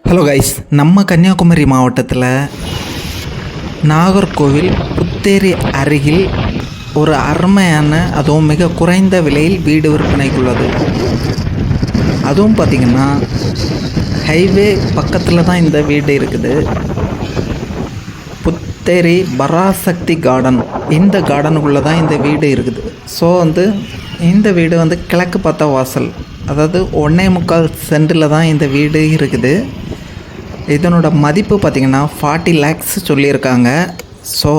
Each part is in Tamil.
ஹலோ கைஸ், நம்ம கன்னியாகுமரி மாவட்டத்தில் நாகர்கோவில் புத்தேரி அருகில் ஒரு அருமையான அதுவும் மிக குறைந்த விலையில் வீடு விற்பனைக்குள்ளது. அதுவும் பார்த்திங்கன்னா ஹைவே பக்கத்தில் தான் இந்த வீடு இருக்குது. புத்தேரி பராசக்தி கார்டன், இந்த கார்டனுக்குள்ளே தான் இந்த வீடு இருக்குது. ஸோ இந்த வீடு கிழக்கு பார்த்த வாசல், அதாவது 1.25 சென்டில் தான் இந்த வீடு இருக்குது. இதனோட மதிப்பு பார்த்திங்கன்னா 40 lakhs சொல்லியிருக்காங்க. ஸோ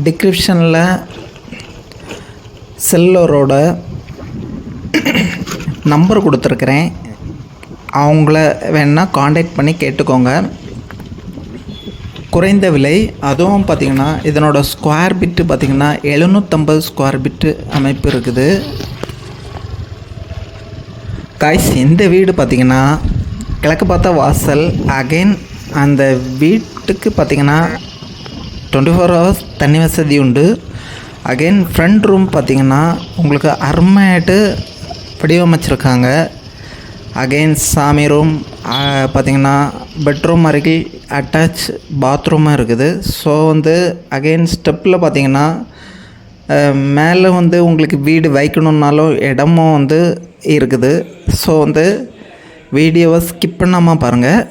டிஸ்கிரிப்ஷனில் செல்லரோட நம்பர் கொடுத்துருக்குறேன், அவங்கள வேணால் காண்டாக்ட் பண்ணி கேட்டுக்கோங்க. குறைந்த விலை. அதுவும் பார்த்திங்கன்னா இதனோட ஸ்கொயர் பிட்டு பார்த்திங்கன்னா 750 ஸ்கொயர் பிட்டு அமைப்பு இருக்குது. காய்ஸ், இந்த வீடு பார்த்திங்கன்னா கிழக்கு பார்த்தா வாசல். அகைன் அந்த வீட்டுக்கு பார்த்திங்கன்னா 24 hours தண்ணி வசதி உண்டு. அகைன் ஃப்ரண்ட் ரூம் பார்த்திங்கன்னா உங்களுக்கு அருமையாയിട്ട് வடிவமைச்சிருக்காங்க. அகைன் சாமி ரூம் பார்த்திங்கன்னா பெட்ரூம் அருகில் அட்டாச் பாத்ரூமாக இருக்குது. ஸோ அகைன் ஸ்டெப்பில் பார்த்திங்கன்னா மேலே உங்களுக்கு வீடு வைக்கணுன்னாலும் இடமும் இருக்குது. ஸோ வீடியோவை ஸ்கிப் பண்ணாமல் பாருங்கள்.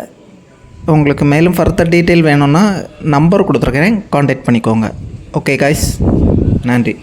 உங்களுக்கு மேலும் ஃபர்தர் டீட்டெயில் வேணும்னா நம்பர் கொடுத்துருக்கேன், காண்டாக்ட் பண்ணிக்கோங்க. ஓகே காய்ஸ், நன்றி.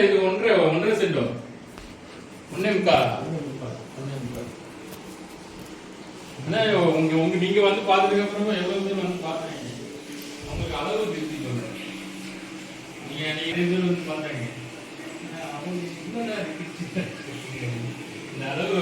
இது ஒன்றரை சென்ட், ஒன்னே முக்கால். உங்க நீங்க பாத்துட்டு அப்புறமா எவ்வளவு பேர் பாத்தாங்க, அவங்களுக்கு அளவு திருத்தி சொல்றேன். நீங்க பாத்தாங்க, அவங்க இந்த அளவு